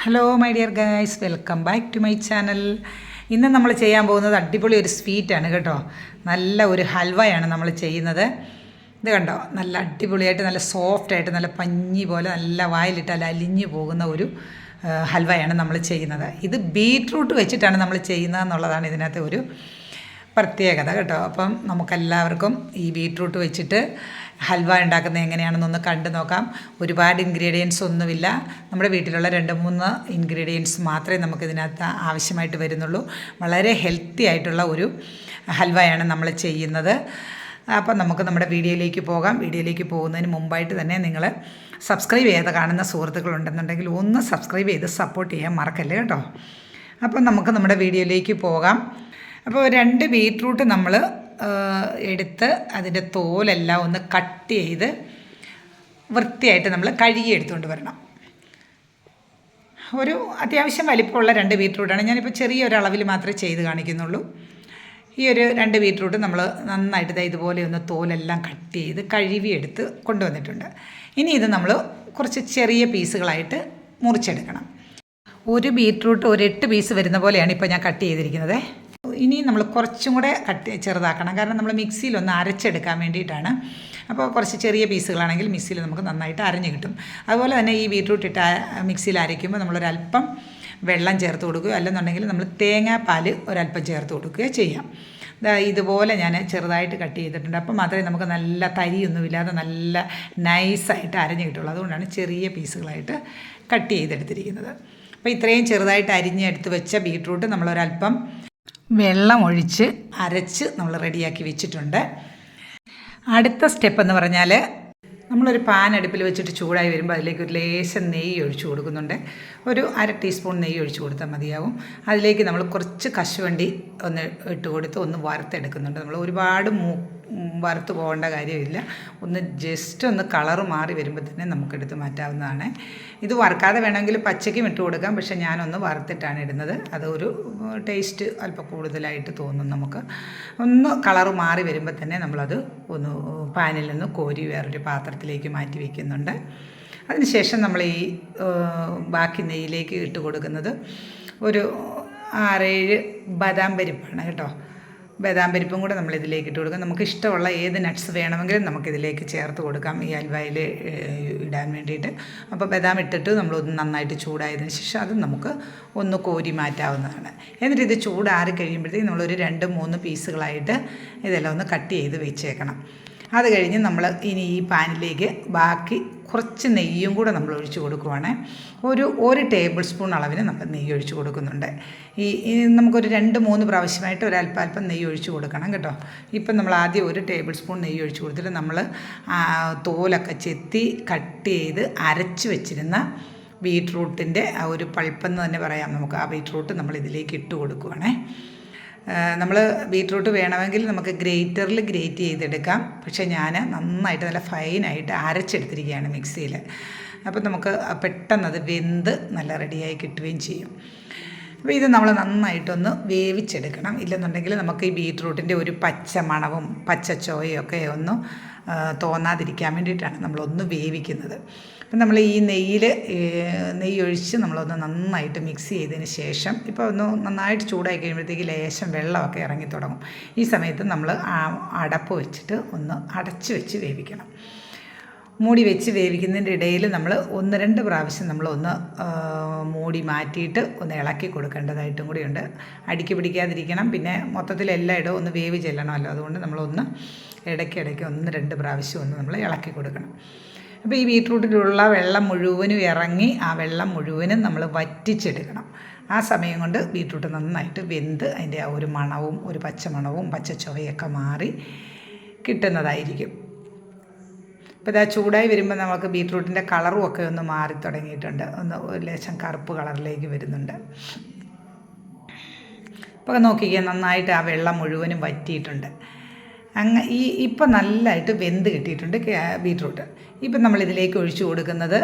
Hello my dear guys, welcome back to my channel. ഇന്ന് നമ്മൾ ചെയ്യാൻ പോകുന്നത് അടിപൊളി ഒരു സ്വീറ്റാണ് കേട്ടോ. നല്ല ഒരു ഹൽവയാണ് നമ്മൾ ചെയ്യുന്നത്. ഇത് കണ്ടോ, നല്ല അടിപൊളിയായിട്ട് നല്ല സോഫ്റ്റായിട്ട് നല്ല പഞ്ഞി പോലെ നല്ല വായിലിട്ടാൽ അലിഞ്ഞു പോകുന്ന ഒരു ഹൽവയാണ് നമ്മൾ ചെയ്യുന്നത്. ഇത് ബീട്രൂട്ട് വെച്ചിട്ടാണ് നമ്മൾ ചെയ്യുന്നത് എന്നുള്ളതാണ് ഇതിനകത്ത് ഒരു പ്രത്യേകത കേട്ടോ. അപ്പം നമുക്കെല്ലാവർക്കും ഈ ബീട്രൂട്ട് വെച്ചിട്ട് ഹൽവ ഉണ്ടാക്കുന്നത് എങ്ങനെയാണെന്നൊന്ന് കണ്ടു നോക്കാം. ഒരുപാട് ഇൻഗ്രീഡിയൻസ് ഒന്നുമില്ല. നമ്മുടെ വീട്ടിലുള്ള 2-3 ഇൻഗ്രീഡിയൻസ് മാത്രമേ നമുക്കിതിനകത്ത് ആവശ്യമായിട്ട് വരുന്നുള്ളൂ. വളരെ ഹെൽത്തി ആയിട്ടുള്ള ഒരു ഹൽവയാണ് നമ്മൾ ചെയ്യുന്നത്. അപ്പം നമുക്ക് നമ്മുടെ വീഡിയോയിലേക്ക് പോകാം. വീഡിയോയിലേക്ക് പോകുന്നതിന് മുമ്പായിട്ട് തന്നെ നിങ്ങൾ സബ്സ്ക്രൈബ് ചെയ്ത് കാണുന്ന സുഹൃത്തുക്കളുണ്ടെന്നുണ്ടെങ്കിൽ ഒന്ന് സബ്സ്ക്രൈബ് ചെയ്ത് സപ്പോർട്ട് ചെയ്യാൻ മറക്കല്ലേ കേട്ടോ. അപ്പം നമുക്ക് നമ്മുടെ വീഡിയോയിലേക്ക് പോകാം. അപ്പോൾ 2 ബീട്രൂട്ട് നമ്മൾ എടുത്ത് അതിൻ്റെ തോലെല്ലാം ഒന്ന് കട്ട് ചെയ്ത് വൃത്തിയായിട്ട് നമ്മൾ കഴുകി എടുത്തുകൊണ്ട് വരണം. ഒരു അത്യാവശ്യം വലിപ്പമുള്ള 2 ബീട്രൂട്ടാണ്. ഞാനിപ്പോൾ ചെറിയൊരളവിൽ മാത്രമേ ചെയ്ത് കാണിക്കുന്നുള്ളൂ. ഈ ഒരു 2 ബീട്രൂട്ട് നമ്മൾ നന്നായിട്ട് ഇതുപോലെ ഒന്ന് തോലെല്ലാം കട്ട് ചെയ്ത് കഴുകി എടുത്ത് കൊണ്ടുവന്നിട്ടുണ്ട്. ഇനി ഇത് നമ്മൾ കുറച്ച് ചെറിയ പീസുകളായിട്ട് മുറിച്ചെടുക്കണം. ഒരു ബീട്രൂട്ട് ഒരു 8 പീസ് വരുന്ന പോലെയാണ് ഇപ്പോൾ ഞാൻ കട്ട് ചെയ്തിരിക്കുന്നത്. ഇനി നമ്മൾ കുറച്ചും കൂടെ ചെറുതാക്കണം, കാരണം നമ്മൾ മിക്സിയിലൊന്ന് അരച്ചെടുക്കാൻ വേണ്ടിയിട്ടാണ്. അപ്പോൾ കുറച്ച് ചെറിയ പീസുകളാണെങ്കിൽ മിക്സിയിൽ നമുക്ക് നന്നായിട്ട് അരഞ്ഞ് കിട്ടും. അതുപോലെ തന്നെ ഈ ബീട്രൂട്ട് ഇട്ട് മിക്സിയിൽ അരയ്ക്കുമ്പോൾ നമ്മളൊരല്പം വെള്ളം ചേർത്ത് കൊടുക്കുകയോ അല്ലെന്നുണ്ടെങ്കിൽ നമ്മൾ തേങ്ങാപ്പാൽ ഒരല്പം ചേർത്ത് കൊടുക്കുകയോ ചെയ്യാം. ഇതുപോലെ ഞാൻ ചെറുതായിട്ട് കട്ട് ചെയ്തിട്ടുണ്ട്. അപ്പോൾ മാത്രമേ നമുക്ക് നല്ല തരിയൊന്നുമില്ലാതെ നല്ല നൈസായിട്ട് അരഞ്ഞ് കിട്ടുള്ളൂ. അതുകൊണ്ടാണ് ചെറിയ പീസുകളായിട്ട് കട്ട് ചെയ്തെടുത്തിരിക്കുന്നത്. അപ്പോൾ ഇത്രയും ചെറുതായിട്ട് അരിഞ്ഞെടുത്ത് വെച്ച ബീട്രൂട്ട് നമ്മളൊരല്പം വെള്ളം ഒഴിച്ച് അരച്ച് നമ്മൾ റെഡിയാക്കി വെച്ചിട്ടുണ്ട്. അടുത്ത സ്റ്റെപ്പ് എന്ന് പറഞ്ഞാൽ നമ്മളൊരു പാൻ അടുപ്പിൽ വെച്ചിട്ട് ചൂടായി വരുമ്പോൾ അതിലേക്ക് ഒരു ലേശം നെയ്യ് ഒഴിച്ച് കൊടുക്കുന്നുണ്ട്. ഒരു 1/2 ടീസ്പൂൺ നെയ്യ് ഒഴിച്ച് കൊടുത്താൽ മതിയാവും. അതിലേക്ക് നമ്മൾ കുറച്ച് കശുവണ്ടി ഒന്ന് ഇട്ട് കൊടുത്ത് ഒന്ന് വറുത്തെടുക്കുന്നുണ്ട്. നമ്മൾ ഒരുപാട് വറുത്ത് പോകേണ്ട കാര്യമില്ല. ഒന്ന് ജസ്റ്റ് ഒന്ന് കളറ് മാറി വരുമ്പോൾ തന്നെ നമുക്കെടുത്ത് മാറ്റാവുന്നതാണ്. ഇത് വറുക്കാതെ വേണമെങ്കിൽ പച്ചയ്ക്കും ഇട്ട് കൊടുക്കാം, പക്ഷേ ഞാനൊന്ന് വറുത്തിട്ടാണ് ഇടുന്നത്. അതൊരു ടേസ്റ്റ് അല്പം കൂടുതലായിട്ട് തോന്നും നമുക്ക്. ഒന്ന് കളറ് മാറി വരുമ്പോൾ തന്നെ നമ്മളത് ഒന്ന് പാനിൽ നിന്ന് കോരി വേറൊരു പാത്രത്തിലേക്ക് മാറ്റി വയ്ക്കുന്നുണ്ട്. അതിനുശേഷം നമ്മൾ ഈ ബാക്കി നെയ്യിലേക്ക് ഇട്ട് കൊടുക്കുന്നത് ഒരു 6-7 ബദാം പരിപ്പാണ് കേട്ടോ. ബദാം പരിപ്പും കൂടെ നമ്മൾ ഇതിലേക്ക് ഇട്ട് കൊടുക്കാം. നമുക്ക് ഇഷ്ടമുള്ള ഏത് നട്ട്സ് വേണമെങ്കിലും നമുക്കിതിലേക്ക് ചേർത്ത് കൊടുക്കാം ഈ ഹൽവയിൽ ഇടാൻ വേണ്ടിയിട്ട്. അപ്പോൾ ബദാം ഇട്ടിട്ട് നമ്മളൊന്ന് നന്നായിട്ട് ചൂടായതിന് ശേഷം അത് നമുക്ക് ഒന്ന് കോരി മാറ്റാവുന്നതാണ്. എന്നിട്ട് ഇത് ചൂടാറി കഴിയുമ്പോഴത്തേക്കും നമ്മളൊരു 2-3 പീസുകളായിട്ട് ഇതെല്ലാം ഒന്ന് കട്ട് ചെയ്ത് വെച്ചേക്കണം. അത് കഴിഞ്ഞ് നമ്മൾ ഇനി ഈ പാനിലേക്ക് ബാക്കി കുറച്ച് നെയ്യും കൂടെ നമ്മൾ ഒഴിച്ച് കൊടുക്കുവാണ്. ഒരു ടേബിൾ സ്പൂൺ അളവിന് നമ്മൾ നെയ്യ് ഒഴിച്ച് കൊടുക്കുന്നുണ്ട്. നമുക്കൊരു 2-3 പ്രാവശ്യമായിട്ട് ഒരല്പം നെയ്യ് ഒഴിച്ച് കൊടുക്കണം കേട്ടോ. ഇപ്പം നമ്മൾ ആദ്യം ഒരു ടേബിൾ സ്പൂൺ നെയ്യ് ഒഴിച്ച് കൊടുത്തിട്ട് നമ്മൾ തോലൊക്കെ ചെത്തി കട്ട് ചെയ്ത് അരച്ച് വെച്ചിരുന്ന ബീട്രൂട്ടിൻ്റെ ആ ഒരു പൾപ്പെന്ന് തന്നെ പറയാം നമുക്ക്. ആ ബീട്രൂട്ട് നമ്മൾ ഇതിലേക്ക് ഇട്ട് കൊടുക്കുവാണേ. നമ്മൾ ബീട്രൂട്ട് വേണമെങ്കിൽ നമുക്ക് ഗ്രേറ്ററിൽ ഗ്രേറ്റ് ചെയ്തെടുക്കാം, പക്ഷേ ഞാൻ നന്നായിട്ട് നല്ല ഫൈനായിട്ട് അരച്ചെടുത്തിരിക്കുകയാണ് മിക്സിയിൽ. അപ്പോൾ നമുക്ക് പെട്ടെന്നത് വെന്ത് നല്ല റെഡിയായി കിട്ടുകയും ചെയ്യും. അപ്പോൾ ഇത് നമ്മൾ നന്നായിട്ടൊന്ന് വേവിച്ചെടുക്കണം. ഇല്ലെന്നുണ്ടെങ്കിൽ നമുക്ക് ഈ ബീട്രൂട്ടിൻ്റെ ഒരു പച്ച മണവും പച്ച ചോയൊക്കെ ഒന്ന് തോന്നാതിരിക്കാൻ വേണ്ടിയിട്ടാണ് നമ്മളൊന്ന് വേവിക്കുന്നത്. അപ്പം നമ്മൾ ഈ നെയ്യ് ഒഴിച്ച് നമ്മളൊന്ന് നന്നായിട്ട് മിക്സ് ചെയ്തതിന് ശേഷം ഇപ്പോൾ ഒന്ന് നന്നായിട്ട് ചൂടായി കഴിയുമ്പോഴത്തേക്ക് ലേശം വെള്ളമൊക്കെ ഇറങ്ങി തുടങ്ങും. ഈ സമയത്ത് നമ്മൾ അടപ്പ് വെച്ചിട്ട് ഒന്ന് അടച്ച് വെച്ച് വേവിക്കണം. മൂടി വെച്ച് വേവിക്കുന്നതിൻ്റെ ഇടയിൽ നമ്മൾ 1-2 പ്രാവശ്യം നമ്മളൊന്ന് മൂടി മാറ്റിയിട്ട് ഒന്ന് ഇളക്കി കൊടുക്കേണ്ടതായിട്ടും കൂടിയുണ്ട്. അടിക്ക് പിടിക്കാതിരിക്കണം. പിന്നെ മൊത്തത്തിൽ എല്ലായിടവും ഒന്ന് വേവ് ചെല്ലണമല്ലോ. അതുകൊണ്ട് നമ്മളൊന്ന് ഇടയ്ക്കിടയ്ക്ക് 1-2 പ്രാവശ്യം ഒന്ന് നമ്മൾ ഇളക്കി കൊടുക്കണം. അപ്പോൾ ഈ ബീട്രൂട്ടിലുള്ള വെള്ളം മുഴുവനും ഇറങ്ങി ആ വെള്ളം മുഴുവനും നമ്മൾ വറ്റിച്ചെടുക്കണം. ആ സമയം കൊണ്ട് ബീട്രൂട്ട് നന്നായിട്ട് വെന്ത് അതിൻ്റെ ആ ഒരു മണവും ഒരു പച്ചമണവും പച്ചച്ചുവയൊക്കെ മാറി കിട്ടുന്നതായിരിക്കും. ഇപ്പോൾ ഇതാ ചൂടായി വരുമ്പോൾ നമുക്ക് ബീട്രൂട്ടിൻ്റെ കളറും ഒക്കെ ഒന്ന് മാറി തുടങ്ങിയിട്ടുണ്ട്. ഒരു ലേശം കറുപ്പ് കളറിലേക്ക് വരുന്നുണ്ട്. ഇപ്പോൾ നോക്കിക്കുക, നന്നായിട്ട് ആ വെള്ളം മുഴുവനും വറ്റിയിട്ടുണ്ട്. ഇപ്പം നല്ലതായിട്ട് വെന്ത് കിട്ടിയിട്ടുണ്ട് ബീട്രൂട്ട്. ഇപ്പം നമ്മളിതിലേക്ക് ഒഴിച്ചു കൊടുക്കുന്നത്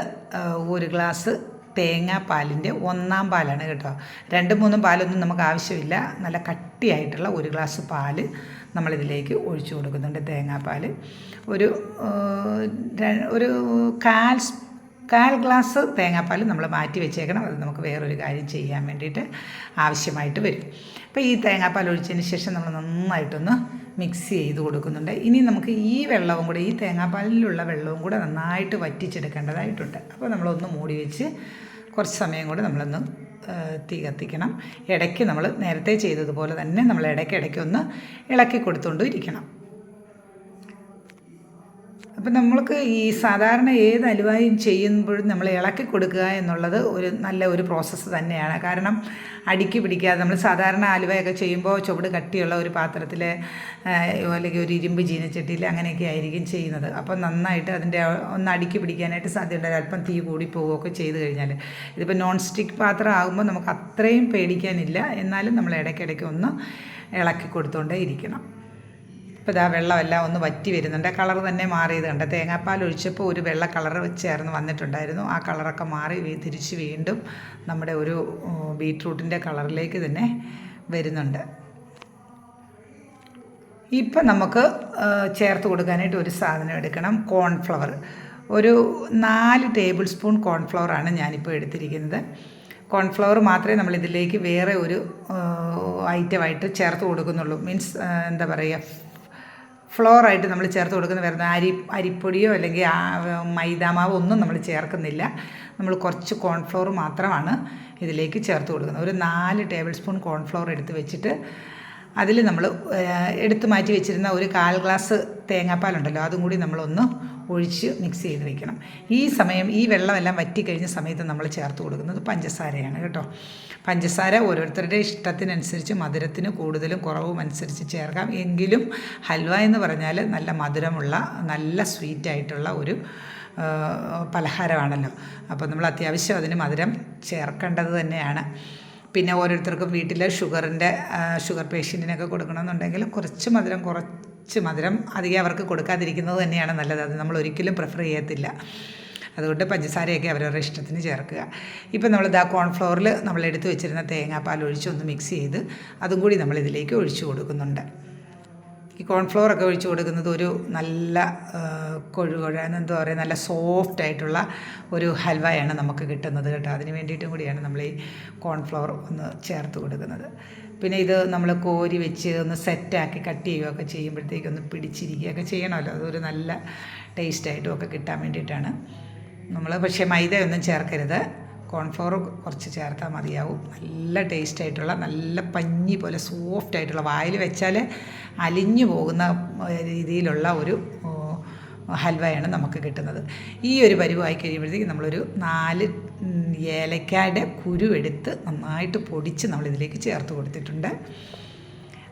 1 ഗ്ലാസ് തേങ്ങാപ്പാലിൻ്റെ 1-ാം പാലാണ് കേട്ടോ. 2-3 പാലൊന്നും നമുക്ക് ആവശ്യമില്ല. നല്ല കട്ടിയായിട്ടുള്ള 1 ഗ്ലാസ് പാല് നമ്മളിതിലേക്ക് ഒഴിച്ചു കൊടുക്കുന്നുണ്ട്. തേങ്ങാപ്പാൽ ഒരു 1/4 ഗ്ലാസ് തേങ്ങാപ്പാൽ നമ്മൾ മാറ്റി വെച്ചേക്കണം. അത് നമുക്ക് വേറൊരു കാര്യം ചെയ്യാൻ വേണ്ടിയിട്ട് ആവശ്യമായിട്ട് വരും. അപ്പോൾ ഈ തേങ്ങാപ്പാൽ ഒഴിച്ചതിന് ശേഷം നമ്മൾ നന്നായിട്ടൊന്ന് മിക്സ് ചെയ്ത് കൊടുക്കുന്നുണ്ട്. ഇനി നമുക്ക് ഈ വെള്ളവും കൂടെ, ഈ തേങ്ങാപ്പാലിലുള്ള വെള്ളവും കൂടെ നന്നായിട്ട് വറ്റിച്ചെടുക്കേണ്ടതായിട്ടുണ്ട്. അപ്പോൾ നമ്മളൊന്ന് മൂടി വെച്ച് കുറച്ച് സമയം കൂടെ നമ്മളൊന്ന് തീ കത്തിക്കണം. ഇടയ്ക്ക് നമ്മൾ നേരത്തെ ചെയ്തതുപോലെ തന്നെ നമ്മൾ ഇടയ്ക്കൊന്ന് ഇളക്കി കൊടുത്തുകൊണ്ട് ഇരിക്കണം. അപ്പം നമ്മൾക്ക് ഈ സാധാരണ ഏത് അലുവയും ചെയ്യുമ്പോഴും നമ്മൾ ഇളക്കി കൊടുക്കുക എന്നുള്ളത് നല്ല ഒരു പ്രോസസ്സ് തന്നെയാണ്. കാരണം അടിക്ക് പിടിക്കാതെ നമ്മൾ സാധാരണ അലുവയൊക്കെ ചെയ്യുമ്പോൾ ചുവട് കട്ടിയുള്ള ഒരു പാത്രത്തിൽ അല്ലെങ്കിൽ ഒരു ഇരുമ്പ് ചീനച്ചട്ടിയിൽ അങ്ങനെയൊക്കെ ആയിരിക്കും ചെയ്യുന്നത്. അപ്പോൾ നന്നായിട്ട് അതിൻ്റെ ഒന്ന് അടിക്ക് പിടിക്കാനായിട്ട് സാധ്യതയുണ്ട്. അല്പം തീ കൂടി പോവുകയൊക്കെ ചെയ്ത് കഴിഞ്ഞാൽ. ഇതിപ്പോൾ നോൺ സ്റ്റിക്ക് പാത്രം ആകുമ്പോൾ നമുക്ക് അത്രയും പേടിക്കാനില്ല. എന്നാലും നമ്മൾ ഇടയ്ക്കിടയ്ക്ക് ഒന്ന് ഇളക്കി കൊടുത്തുകൊണ്ടേ ഇരിക്കണം. ഇപ്പോൾ ഇതാ വെള്ളമെല്ലാം ഒന്ന് വറ്റി വരുന്നുണ്ട്. കളർ തന്നെ മാറിയത് കണ്ട്. തേങ്ങാപ്പാൽ ഒഴിച്ചപ്പോൾ ഒരു വെള്ള കളർ ചേർന്ന് വന്നിട്ടുണ്ടായിരുന്നു. ആ കളറൊക്കെ മാറി തിരിച്ച് വീണ്ടും നമ്മുടെ ഒരു ബീട്രൂട്ടിൻ്റെ കളറിലേക്ക് തന്നെ വരുന്നുണ്ട്. ഇപ്പം നമുക്ക് ചേർത്ത് കൊടുക്കാനായിട്ട് ഒരു സാധനം എടുക്കണം. കോൺഫ്ലവർ. ഒരു 4 ടേബിൾ സ്പൂൺ കോൺഫ്ലവറാണ് ഞാനിപ്പോൾ എടുത്തിരിക്കുന്നത്. കോൺഫ്ലവർ മാത്രമേ നമ്മളിതിലേക്ക് വേറെ ഒരു ഐറ്റമായിട്ട് ചേർത്ത് കൊടുക്കുന്നുള്ളൂ. മീൻസ് എന്താ പറയുക, ഫ്ലോറായിട്ട് നമ്മൾ ചേർത്ത് കൊടുക്കുന്ന വരുന്ന അരിപ്പൊടിയോ അല്ലെങ്കിൽ മൈദാമാവോ ഒന്നും നമ്മൾ ചേർക്കുന്നില്ല. നമ്മൾ കുറച്ച് കോൺഫ്ലവർ മാത്രമാണ് ഇതിലേക്ക് ചേർത്ത് കൊടുക്കുന്നത്. ഒരു 4 ടേബിൾ സ്പൂൺ കോൺഫ്ലവർ എടുത്ത് വെച്ചിട്ട് അതിൽ നമ്മൾ എടുത്ത് മാറ്റി വെച്ചിരുന്ന ഒരു 1/4 ഗ്ലാസ് തേങ്ങാപ്പാലുണ്ടല്ലോ, അതും കൂടി നമ്മളൊന്ന് ഒഴിച്ച് മിക്സ് ചെയ്ത് വെക്കണം. ഈ സമയം ഈ വെള്ളമെല്ലാം വറ്റിക്കഴിഞ്ഞ സമയത്ത് നമ്മൾ ചേർത്ത് കൊടുക്കുന്നത് പഞ്ചസാരയാണ് കേട്ടോ. പഞ്ചസാര ഓരോരുത്തരുടെ ഇഷ്ടത്തിനനുസരിച്ച് മധുരത്തിന് കൂടുതലും കുറവും അനുസരിച്ച് ചേർക്കാം. എങ്കിലും ഹൽവ എന്ന് പറഞ്ഞാൽ നല്ല മധുരമുള്ള നല്ല സ്വീറ്റായിട്ടുള്ള ഒരു പലഹാരമാണല്ലോ. അപ്പോൾ നമ്മൾ അത്യാവശ്യം അതിന് മധുരം ചേർക്കേണ്ടത് തന്നെയാണ്. പിന്നെ ഓരോരുത്തർക്കും വീട്ടിൽ ഷുഗർ പേഷ്യൻറ്റിനൊക്കെ കൊടുക്കണമെന്നുണ്ടെങ്കിൽ കുറച്ച് മധുരം അധികം അവർക്ക് കൊടുക്കാതിരിക്കുന്നത് തന്നെയാണ് നല്ലത്. അത് നമ്മൾ ഒരിക്കലും പ്രിഫർ ചെയ്യത്തില്ല. അതുകൊണ്ട് പഞ്ചസാരയൊക്കെ അവരവരുടെ ഇഷ്ടത്തിന് ചേർക്കുക. ഇപ്പം നമ്മളിതാ കോൺഫ്ലവറിൽ നമ്മൾ എടുത്ത് വെച്ചിരുന്ന തേങ്ങാപ്പാൽ ഒഴിച്ചൊന്ന് മിക്സ് ചെയ്ത് അതും കൂടി നമ്മളിതിലേക്ക് ഒഴിച്ചു കൊടുക്കുന്നുണ്ട്. ഈ കോൺഫ്ലവറൊക്കെ ഒഴിച്ചു കൊടുക്കുന്നത് ഒരു നല്ല എന്താ പറയുക, നല്ല സോഫ്റ്റായിട്ടുള്ള ഒരു ഹൽവയാണ് നമുക്ക് കിട്ടുന്നത് കേട്ടോ. അതിന് വേണ്ടിയിട്ടും കൂടിയാണ് നമ്മൾ ഈ കോൺഫ്ലവർ ഒന്ന് ചേർത്ത് കൊടുക്കുന്നത്. പിന്നെ ഇത് നമ്മൾ കോരി വെച്ച് ഒന്ന് സെറ്റാക്കി കട്ട് ചെയ്യുകയൊക്കെ ചെയ്യുമ്പോഴത്തേക്കൊന്ന് പിടിച്ചിരിക്കുകയൊക്കെ ചെയ്യണമല്ലോ. അതൊരു നല്ല ടേസ്റ്റായിട്ടും ഒക്കെ കിട്ടാൻ വേണ്ടിയിട്ടാണ് നമ്മൾ. പക്ഷേ മൈദയൊന്നും ചേർക്കരുത്, കോൺഫ്ലവർ കുറച്ച് ചേർത്താൽ മതിയാവും. നല്ല ടേസ്റ്റായിട്ടുള്ള നല്ല പഞ്ഞി പോലെ സോഫ്റ്റായിട്ടുള്ള, വായിൽ വെച്ചാൽ അലിഞ്ഞു പോകുന്ന രീതിയിലുള്ള ഒരു ഹൽവയാണ് നമുക്ക് കിട്ടുന്നത്. ഈ ഒരു പരുവമായി കഴിയുമ്പോഴത്തേക്ക് നമ്മളൊരു 4 ഏലക്കായുടെ കുരു എടുത്ത് നന്നായിട്ട് പൊടിച്ച് നമ്മളിതിലേക്ക് ചേർത്ത് കൊടുത്തിട്ടുണ്ട്.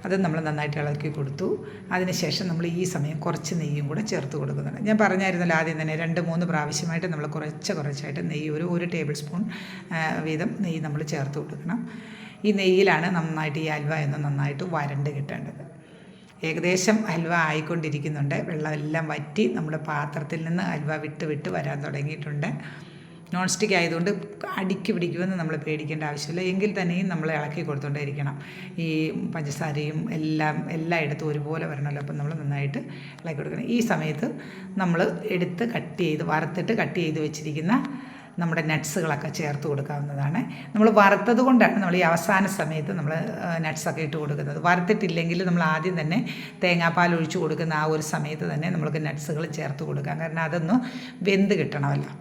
അത് നമ്മൾ നന്നായിട്ട് ഇളക്കി കൊടുത്തു. അതിനുശേഷം നമ്മൾ ഈ സമയം കുറച്ച് നെയ്യും കൂടെ ചേർത്ത് കൊടുക്കുന്നുണ്ട്. ഞാൻ പറഞ്ഞായിരുന്നല്ലോ ആദ്യം തന്നെ 2-3 പ്രാവശ്യമായിട്ട് നമ്മൾ കുറച്ചായിട്ട് നെയ്യ് ഒരു ടേബിൾ സ്പൂൺ വീതം നെയ്യ് നമ്മൾ ചേർത്ത് കൊടുക്കണം. ഈ നെയ്യിലാണ് നന്നായിട്ട് ഈ ഹൽവ എന്ന് നന്നായിട്ട് വരണ്ട് കിട്ടേണ്ടത്. ഏകദേശം ഹൽവ ആയിക്കൊണ്ടിരിക്കുന്നുണ്ട്. വെള്ളമെല്ലാം വറ്റി നമ്മുടെ പാത്രത്തിൽ നിന്ന് ഹൽവ വിട്ട് വരാൻ തുടങ്ങിയിട്ടുണ്ട്. നോൺ സ്റ്റിക്ക് ആയതുകൊണ്ട് അടിക്ക് പിടിക്കുമെന്ന് നമ്മൾ പേടിക്കേണ്ട ആവശ്യമില്ല. എങ്കിൽ തന്നെയും നമ്മൾ ഇളക്കി കൊടുത്തുകൊണ്ടേയിരിക്കണം. ഈ പഞ്ചസാരയും എല്ലായിടത്തും ഒരുപോലെ വരണമല്ലോ. അപ്പം നമ്മൾ നന്നായിട്ട് ഇളക്കി കൊടുക്കണം. ഈ സമയത്ത് നമ്മൾ വറുത്തിട്ട് കട്ട് ചെയ്ത് വെച്ചിരിക്കുന്ന നമ്മുടെ നട്ട്സുകളൊക്കെ ചേർത്ത് കൊടുക്കാവുന്നതാണ്. നമ്മൾ വറുത്തത് കൊണ്ടാണ് നമ്മൾ ഈ അവസാന സമയത്ത് നമ്മൾ നട്ട്സൊക്കെ ഇട്ട് കൊടുക്കുന്നത്. വറുത്തിട്ടില്ലെങ്കിൽ നമ്മൾ ആദ്യം തന്നെ തേങ്ങാപ്പാൽ ഒഴിച്ച് കൊടുക്കുന്ന ആ ഒരു സമയത്ത് തന്നെ നമ്മൾക്ക് നട്ട്സുകൾ ചേർത്ത് കൊടുക്കാം. കാരണം അതൊന്ന് വെന്ത് കിട്ടണമല്ലോ.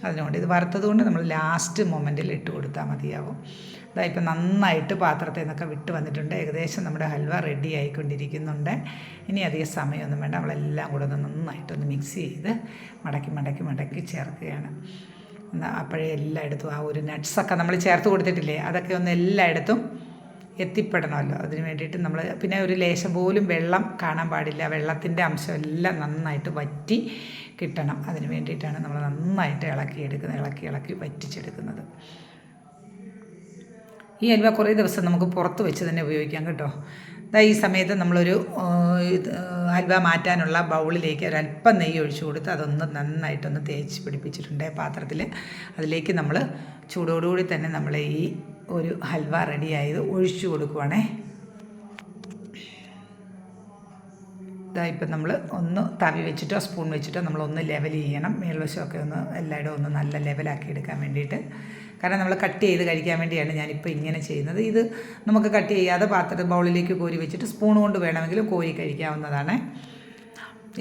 അതിനുകൊണ്ട് ഇത് വറുത്തത് കൊണ്ട് നമ്മൾ ലാസ്റ്റ് മൊമെൻറ്റിൽ ഇട്ട് കൊടുത്താൽ മതിയാവും. ഇപ്പം നന്നായിട്ട് പാത്രത്തിൽ നിന്നൊക്കെ വിട്ട് വന്നിട്ടുണ്ട്. ഏകദേശം നമ്മുടെ ഹൽവ റെഡി ആയിക്കൊണ്ടിരിക്കുന്നുണ്ട്. ഇനി അധികം സമയമൊന്നും വേണ്ട. നമ്മളെല്ലാം കൂടെ ഒന്ന് നന്നായിട്ടൊന്ന് മിക്സ് ചെയ്ത് മടക്കി ചേർക്കുകയാണ്. അപ്പോഴേ എല്ലായിടത്തും ആ ഒരു നട്ട്സൊക്കെ നമ്മൾ ചേർത്ത് കൊടുത്തിട്ടില്ലേ, അതൊക്കെ ഒന്ന് എല്ലായിടത്തും എത്തിപ്പെടണമല്ലോ. അതിന് വേണ്ടിയിട്ട് നമ്മൾ പിന്നെ ഒരു ലേശം പോലും വെള്ളം കാണാൻ പാടില്ല. വെള്ളത്തിൻ്റെ അംശം എല്ലാം നന്നായിട്ട് വറ്റി കിട്ടണം. അതിന് വേണ്ടിയിട്ടാണ് നമ്മൾ നന്നായിട്ട് ഇളക്കി വറ്റിച്ചെടുക്കുന്നത്. ഈ ഹൽവ കുറേ ദിവസം നമുക്ക് പുറത്ത് വെച്ച് തന്നെ ഉപയോഗിക്കാം കേട്ടോ. ഈ സമയത്ത് നമ്മളൊരു ഹൽവ മാറ്റാനുള്ള ബൗളിലേക്ക് ഒരല്പം നെയ്യ് ഒഴിച്ചു കൊടുത്ത് അതൊന്ന് നന്നായിട്ടൊന്ന് തേച്ച് പിടിപ്പിച്ചിട്ടുണ്ട് പാത്രത്തിൽ. അതിലേക്ക് നമ്മൾ ചൂടോടുകൂടി തന്നെ നമ്മൾ ഈ ഒരു ഹൽവ റെഡിയായത് ഒഴിച്ചു കൊടുക്കുവാണേ. ഇപ്പം നമ്മൾ ഒന്ന് തവി വെച്ചിട്ടോ സ്പൂൺ വെച്ചിട്ടോ നമ്മളൊന്ന് ലെവൽ ചെയ്യണം. മേൽവശമൊക്കെ ഒന്ന് എല്ലായിടും ഒന്ന് നല്ല ലെവലാക്കി എടുക്കാൻ വേണ്ടിയിട്ട്. കാരണം നമ്മൾ കട്ട് ചെയ്ത് കഴിക്കാൻ വേണ്ടിയാണ് ഞാനിപ്പോൾ ഇങ്ങനെ ചെയ്യുന്നത്. ഇത് നമുക്ക് കട്ട് ചെയ്യാതെ ബൗളിലേക്ക് കോരി വെച്ചിട്ട് സ്പൂൺ കൊണ്ട് വേണമെങ്കിൽ കോരി കഴിക്കാവുന്നതാണ്.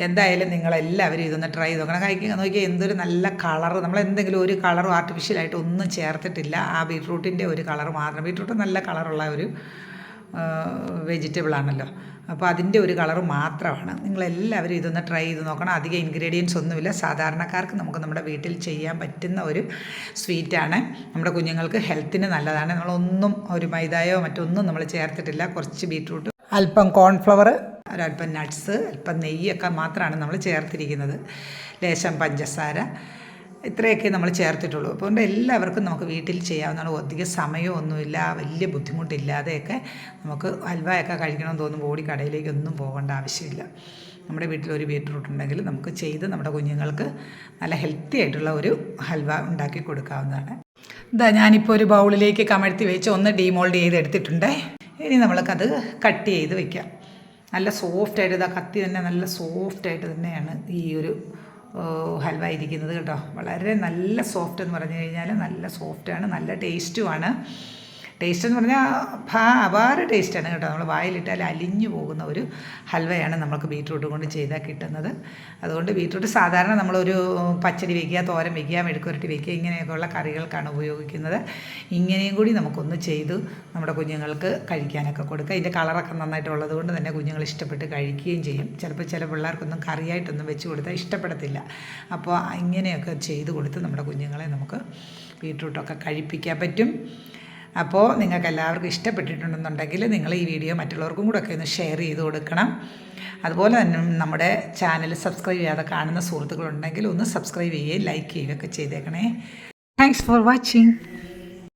എന്തായാലും നിങ്ങളെല്ലാവരും ഇതൊന്ന് ട്രൈ ചെയ്ത് നോക്കണം. കഴിക്കുക നോക്കിയാൽ എന്തൊരു നല്ല കളറ്. നമ്മൾ എന്തെങ്കിലും ഒരു കളറും ആർട്ടിഫിഷ്യലായിട്ട് ഒന്നും ചേർത്തിട്ടില്ല. ആ ബീട്രൂട്ടിൻ്റെ ഒരു കളർ മാത്രം. ബീട്രൂട്ട് നല്ല കളറുള്ള ഒരു വെജിറ്റബിളാണല്ലോ. അപ്പോൾ അതിൻ്റെ ഒരു കളറ് മാത്രമാണ്. നിങ്ങളെല്ലാവരും ഇതൊന്ന് ട്രൈ ചെയ്ത് നോക്കണം. അധികം ഇൻഗ്രീഡിയൻസ് ഒന്നുമില്ല. സാധാരണക്കാർക്ക് നമുക്ക് നമ്മുടെ വീട്ടിൽ ചെയ്യാൻ പറ്റുന്ന ഒരു സ്വീറ്റാണ്. നമ്മുടെ കുഞ്ഞുങ്ങൾക്ക് ഹെൽത്തിന് നല്ലതാണ്. നമ്മളൊന്നും ഒരു മൈദയോ മറ്റൊന്നും നമ്മൾ ചേർത്തിട്ടില്ല. കുറച്ച് ബീട്രൂട്ട്, അല്പം കോൺഫ്ലവർ, ഒരല്പം നട്ട്സ്, അല്പം നെയ്യൊക്കെ മാത്രമാണ് നമ്മൾ ചേർത്തിരിക്കുന്നത്. ലേശം പഞ്ചസാര, ഇത്രയൊക്കെ നമ്മൾ ചേർത്തിട്ടുള്ളൂ. അതുകൊണ്ട് എല്ലാവർക്കും നമുക്ക് വീട്ടിൽ ചെയ്യാവുന്നതാണ്. അധികം സമയമൊന്നുമില്ല, വലിയ ബുദ്ധിമുട്ടില്ലാതെയൊക്കെ നമുക്ക് ഹൽവയൊക്കെ കഴിക്കണമെന്ന് തോന്നുമ്പോൾ ഓടി കടയിലേക്കൊന്നും പോകേണ്ട ആവശ്യമില്ല. നമ്മുടെ വീട്ടിലൊരു ബീട്രൂട്ട് ഉണ്ടെങ്കിൽ നമുക്ക് ചെയ്ത് നമ്മുടെ കുഞ്ഞുങ്ങൾക്ക് നല്ല ഹെൽത്തി ആയിട്ടുള്ള ഒരു ഹൽവ ഉണ്ടാക്കി കൊടുക്കാവുന്നതാണ്. ഇതാ ഞാനിപ്പോൾ ഒരു ബൗളിലേക്ക് കമഴ്ത്തി വെച്ച് ഒന്ന് ഡീമോൾഡ് ചെയ്ത് എടുത്തിട്ടുണ്ട്. ഇനി നമ്മൾക്കത് കട്ട് ചെയ്ത് വയ്ക്കാം. നല്ല സോഫ്റ്റായിട്ട്, ഇതാ കത്തി തന്നെ നല്ല സോഫ്റ്റായിട്ട് തന്നെയാണ് ഈ ഒരു ഹൽവ ഇരിക്കുന്നത് കേട്ടോ. വളരെ നല്ല സോഫ്റ്റ് എന്ന് പറഞ്ഞു കഴിഞ്ഞാൽ നല്ല സോഫ്റ്റാണ്, നല്ല ടേസ്റ്റുമാണ്. ടേസ്റ്റ് എന്ന് പറഞ്ഞാൽ അപാര ടേസ്റ്റാണ് കേട്ടോ. നമ്മൾ വായിലിട്ടാൽ അലിഞ്ഞു പോകുന്ന ഒരു ഹൽവയാണ് നമുക്ക് ബീട്രൂട്ട് കൊണ്ട് ചെയ്താൽ കിട്ടുന്നത്. അതുകൊണ്ട് ബീട്രൂട്ട് സാധാരണ നമ്മളൊരു പച്ചടി വയ്ക്കുക, തോരൻ വയ്ക്കുക, മെഴുക്കുരട്ടി വയ്ക്കുക, ഇങ്ങനെയൊക്കെയുള്ള കറികൾക്കാണ് ഉപയോഗിക്കുന്നത്. ഇങ്ങനെയും കൂടി നമുക്കൊന്ന് ചെയ്ത് നമ്മുടെ കുഞ്ഞുങ്ങൾക്ക് കഴിക്കാനൊക്കെ കൊടുക്കുക. ഇതിൻ്റെ കളറൊക്കെ നന്നായിട്ടുള്ളത് കൊണ്ട് തന്നെ കുഞ്ഞുങ്ങൾ ഇഷ്ടപ്പെട്ട് കഴിക്കുകയും ചെയ്യും. ചിലപ്പോൾ ചില പിള്ളേർക്കൊന്നും കറിയായിട്ടൊന്നും വെച്ച് കൊടുത്താൽ ഇഷ്ടപ്പെടത്തില്ല. അപ്പോൾ ഇങ്ങനെയൊക്കെ ചെയ്ത് കൊടുത്ത് നമ്മുടെ കുഞ്ഞുങ്ങളെ നമുക്ക് ബീട്രൂട്ടൊക്കെ കഴിപ്പിക്കാൻ പറ്റും. അപ്പോൾ നിങ്ങൾക്ക് എല്ലാവർക്കും ഇഷ്ടപ്പെട്ടിട്ടുണ്ടെന്നുണ്ടെങ്കിൽ നിങ്ങൾ ഈ വീഡിയോ മറ്റുള്ളവർക്കും കൂടെ ഒക്കെ ഒന്ന് ഷെയർ ചെയ്ത് കൊടുക്കണം. അതുപോലെ തന്നെ നമ്മുടെ ചാനൽ സബ്സ്ക്രൈബ് ചെയ്യാതെ കാണുന്ന സുഹൃത്തുക്കളുണ്ടെങ്കിൽ ഒന്ന് സബ്സ്ക്രൈബ് ചെയ്യുകയും ലൈക്ക് ചെയ്യുകയൊക്കെ ചെയ്തേക്കണേ. Thanks for watching.